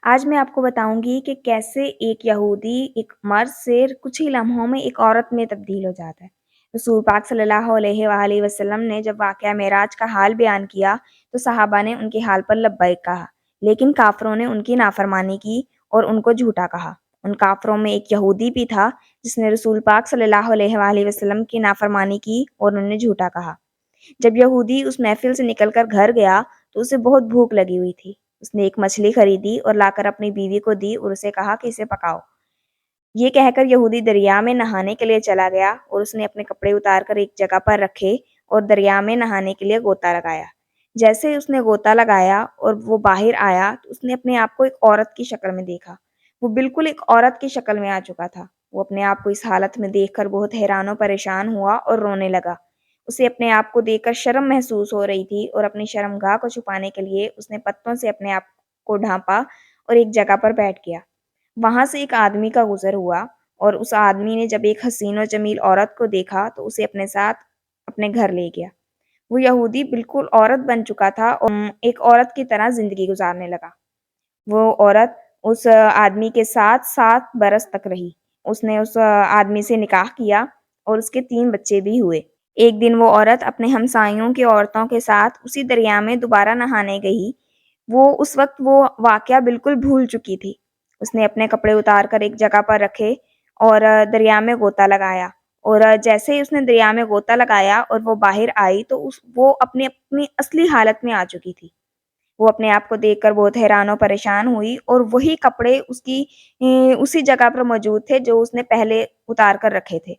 آج میں آپ کو بتاؤں گی کہ کیسے ایک یہودی ایک مرد سے کچھ ہی لمحوں میں ایک عورت میں تبدیل ہو جاتا ہے۔ رسول پاک صلی اللہ علیہ وآلہ وسلم نے جب واقعہ معراج کا حال بیان کیا تو صحابہ نے ان کے حال پر لبیک کہا، لیکن کافروں نے ان کی نافرمانی کی اور ان کو جھوٹا کہا۔ ان کافروں میں ایک یہودی بھی تھا جس نے رسول پاک صلی اللہ علیہ وآلہ وسلم کی نافرمانی کی اور انہوں نے جھوٹا کہا۔ جب یہودی اس محفل سے نکل کر گھر گیا تو اسے بہت بھوک لگی ہوئی تھی۔ اس نے ایک مچھلی خریدی اور لا کر اپنی بیوی کو دی اور اسے کہا کہ اسے پکاؤ۔ یہ کہہ کر یہودی دریا میں نہانے کے لیے چلا گیا اور اس نے اپنے کپڑے اتار کر ایک جگہ پر رکھے اور دریا میں نہانے کے لیے غوطہ لگایا۔ جیسے اس نے غوطہ لگایا اور وہ باہر آیا تو اس نے اپنے آپ کو ایک عورت کی شکل میں دیکھا۔ وہ بالکل ایک عورت کی شکل میں آ چکا تھا۔ وہ اپنے آپ کو اس حالت میں دیکھ کر بہت حیران و پریشان ہوا اور رونے لگا۔ اسے اپنے آپ کو دیکھ کر شرم محسوس ہو رہی تھی اور اپنی شرمگاہ کو چھپانے کے لیے اس نے پتوں سے اپنے آپ کو ڈھانپا اور ایک جگہ پر بیٹھ گیا۔ وہاں سے ایک آدمی کا گزر ہوا اور اس آدمی نے جب ایک حسین و جمیل عورت کو دیکھا تو اسے اپنے ساتھ اپنے گھر لے گیا۔ وہ یہودی بالکل عورت بن چکا تھا اور ایک عورت کی طرح زندگی گزارنے لگا۔ وہ عورت اس آدمی کے ساتھ 7 برس تک رہی۔ اس نے اس آدمی سے نکاح کیا اور اس کے 3 بچے بھی ہوئے۔ ایک دن وہ عورت اپنے ہمسائیوں کی عورتوں کے ساتھ اسی دریا میں دوبارہ نہانے گئی۔ اس وقت وہ واقعہ بالکل بھول چکی تھی۔ اس نے اپنے کپڑے اتار کر ایک جگہ پر رکھے اور دریا میں غوطہ لگایا، اور جیسے ہی اس نے دریا میں غوطہ لگایا اور وہ باہر آئی تو وہ اپنی اصلی حالت میں آ چکی تھی۔ وہ اپنے آپ کو دیکھ کر بہت حیران و پریشان ہوئی اور وہی کپڑے اسی جگہ پر موجود تھے جو اس نے پہلے اتار کر رکھے تھے۔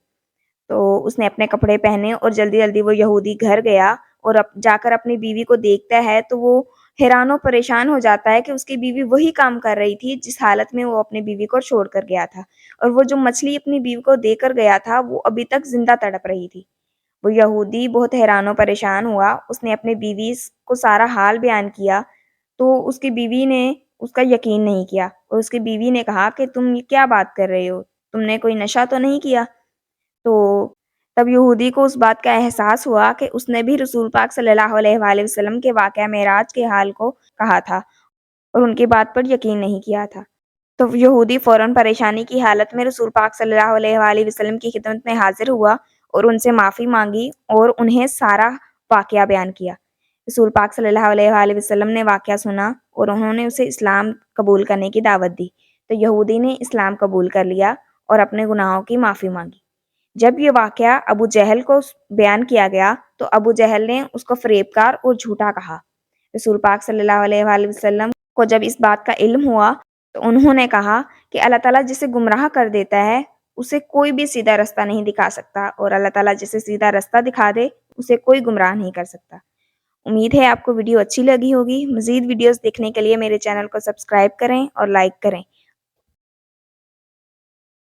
تو اس نے اپنے کپڑے پہنے اور جلدی جلدی وہ یہودی گھر گیا اور جا کر اپنی بیوی کو دیکھتا ہے تو وہ حیران و پریشان ہو جاتا ہے کہ اس کی بیوی وہی کام کر رہی تھی جس حالت میں وہ اپنی بیوی کو چھوڑ کر گیا تھا، اور وہ جو مچھلی اپنی بیوی کو دے کر گیا تھا وہ ابھی تک زندہ تڑپ رہی تھی۔ وہ یہودی بہت حیران و پریشان ہوا۔ اس نے اپنی بیوی کو سارا حال بیان کیا تو اس کی بیوی نے اس کا یقین نہیں کیا، اور اس کی بیوی نے کہا کہ تم کیا بات کر رہے ہو، تم نے کوئی نشہ تو نہیں کیا؟ تو تب یہودی کو اس بات کا احساس ہوا کہ اس نے بھی رسول پاک صلی اللہ علیہ وآلہ وسلم کے واقعہ معراج کے حال کو کہا تھا اور ان کی بات پر یقین نہیں کیا تھا۔ تو یہودی فوراً پریشانی کی حالت میں رسول پاک صلی اللہ علیہ وآلہ وسلم کی خدمت میں حاضر ہوا اور ان سے معافی مانگی اور انہیں سارا واقعہ بیان کیا۔ رسول پاک صلی اللہ علیہ وآلہ وسلم نے واقعہ سنا اور انہوں نے اسے اسلام قبول کرنے کی دعوت دی، تو یہودی نے اسلام قبول کر لیا اور اپنے گناہوں کی معافی مانگی۔ جب یہ واقعہ ابو جہل کو بیان کیا گیا تو ابو جہل نے اس کو فریب کار اور جھوٹا کہا۔ رسول پاک صلی اللہ علیہ وآلہ وسلم کو جب اس بات کا علم ہوا تو انہوں نے کہا کہ اللہ تعالیٰ جسے گمراہ کر دیتا ہے اسے کوئی بھی سیدھا رستہ نہیں دکھا سکتا، اور اللہ تعالیٰ جسے سیدھا رستہ دکھا دے اسے کوئی گمراہ نہیں کر سکتا۔ امید ہے آپ کو ویڈیو اچھی لگی ہوگی۔ مزید ویڈیوز دیکھنے کے لیے میرے چینل کو سبسکرائب کریں اور لائک کریں۔